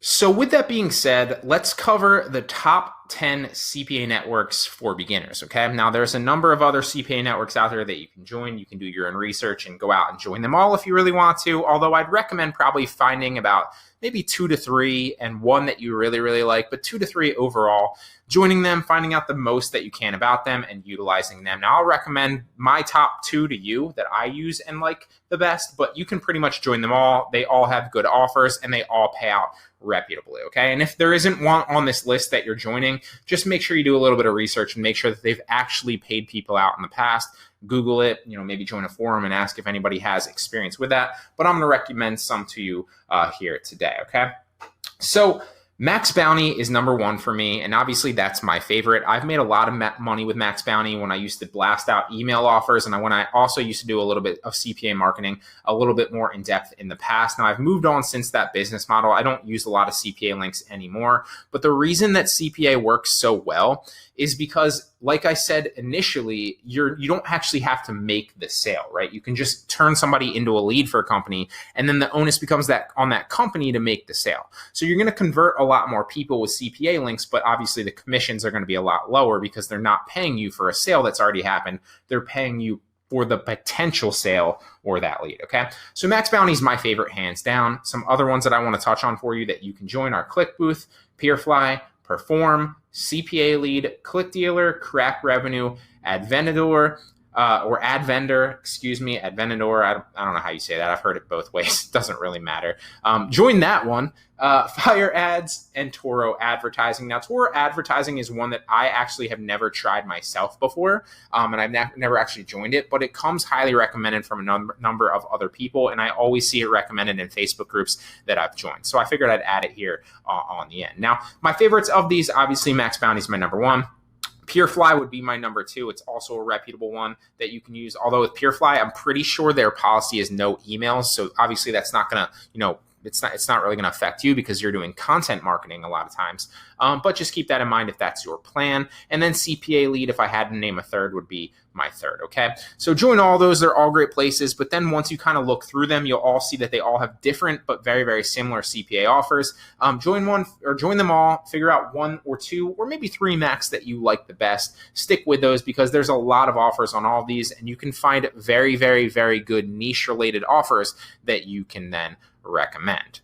So with that being said, let's cover the top 10 CPA networks for beginners, okay? Now, there's a number of other CPA networks out there that you can join. You can do your own research and go out and join them all if you really want to, although I'd recommend probably finding about maybe 2 to 3 and one that you really, really like, but 2 to 3 overall, joining them, finding out the most that you can about them and utilizing them. Now, I'll recommend my top 2 to you that I use and like the best, but you can pretty much join them all. They all have good offers and they all pay out reputably, okay? And if there isn't one on this list that you're joining, just make sure you do a little bit of research and make sure that they've actually paid people out in the past. Google it, maybe join a forum and ask if anybody has experience with that. But I'm going to recommend some to you here today, okay? So Max Bounty is number 1 for me, and obviously that's my favorite. I've made a lot of money with Max Bounty when I used to blast out email offers, and when I also used to do a little bit of CPA marketing, a little bit more in depth in the past. Now, I've moved on since that business model. I don't use a lot of CPA links anymore, but the reason that CPA works so well is because, like I said initially, you don't actually have to make the sale, right? You can just turn somebody into a lead for a company, and then the onus becomes on that company to make the sale. So you're going to convert a lot more people with CPA links, but obviously the commissions are going to be a lot lower because they're not paying you for a sale that's already happened. They're paying you for the potential sale or that lead, okay? So Max Bounty is my favorite, hands down. Some other ones that I want to touch on for you that you can join are ClickBooth, Peerfly, Perform, CPA Lead, ClickDealer, Crack Revenue, Advendor, Advendor. I don't know how you say that. I've heard it both ways. It doesn't really matter. Join that one. Fire Ads and Toro Advertising. Now, Toro Advertising is one that I actually have never tried myself before, and I've never actually joined it, but it comes highly recommended from a number of other people, and I always see it recommended in Facebook groups that I've joined. So I figured I'd add it here on the end. Now, my favorites of these, obviously, Max Bounty is my number 1. Peerfly would be my number 2. It's also a reputable one that you can use. Although with Peerfly, I'm pretty sure their policy is no emails. So obviously that's not going to, it's not really going to affect you because you're doing content marketing a lot of times. But just keep that in mind if that's your plan. And then CPA Lead, if I had to name a third, would be my third, okay? So join all those. They're all great places. But then once you kind of look through them, you'll all see that they all have different but very, very similar CPA offers. Join one or join them all. Figure out 1 or 2 or maybe 3 max that you like the best. Stick with those because there's a lot of offers on all of these, and you can find very, very, very good niche-related offers that you can then recommend.